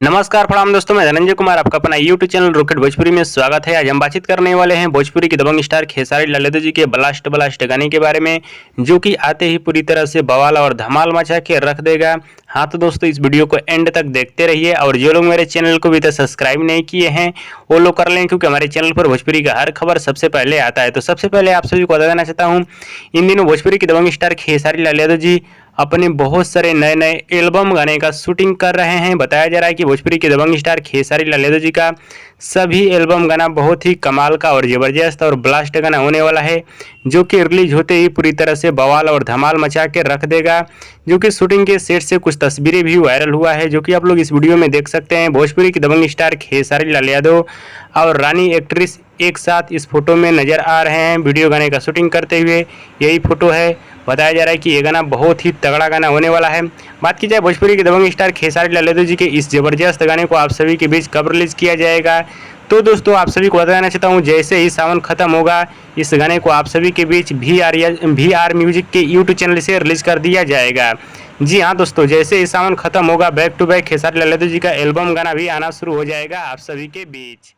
नमस्कार प्रणाम दोस्तों, मैं धनंजय कुमार आपका अपना यूट्यूब चैनल रॉकेट भोजपुरी में स्वागत है। आज हम बातचीत करने वाले हैं भोजपुरी के दबंग स्टार खेसारी लाल यादव जी के ब्लास्ट ब्लास्ट गाने के बारे में, जो कि आते ही पूरी तरह से बवाल और धमाल मचा के रख देगा। हाँ तो दोस्तों, इस वीडियो को एंड तक देखते रहिए और जो लोग मेरे चैनल को अभी तक सब्सक्राइब नहीं किए हैं वो लोग कर लें, क्योंकि हमारे चैनल पर भोजपुरी का हर खबर सबसे पहले आता है। तो सबसे पहले आप सभी को बता देना चाहता हूँ, इन दिनों भोजपुरी के दबंग स्टार खेसारी लाल यादव जी अपने बहुत सारे नए नए एल्बम गाने का शूटिंग कर रहे हैं। बताया जा रहा है कि भोजपुरी के दबंग स्टार खेसारी लाल यादव जी का सभी एल्बम गाना बहुत ही कमाल का और ज़बरदस्त और ब्लास्ट गाना होने वाला है, जो कि रिलीज होते ही पूरी तरह से बवाल और धमाल मचा के रख देगा। जो कि शूटिंग के सेट से कुछ तस्वीरें भी वायरल हुआ है, जो कि आप लोग इस वीडियो में देख सकते हैं। भोजपुरी के दबंग स्टार खेसारी लाल यादव और रानी एक्ट्रेस एक साथ इस फोटो में नजर आ रहे हैं वीडियो गाने का शूटिंग करते हुए। यही फोटो है। बताया जा रहा है कि ये गाना बहुत ही तगड़ा गाना होने वाला है। बात की जाए भोजपुरी के दबंग स्टार खेसारी लाल यादव जी के इस जबरदस्त गाने को आप सभी के बीच कब रिलीज किया जाएगा, तो दोस्तों आप सभी को बताना चाहता हूँ, जैसे ही सावन खत्म होगा इस गाने को आप सभी के बीच VR म्यूजिक के यूट्यूब चैनल से रिलीज कर दिया जाएगा। जी हाँ दोस्तों, जैसे ही सावन खत्म होगा back to back Khesari Lal Yadav ji का एल्बम गाना भी आना शुरू हो जाएगा आप सभी के बीच।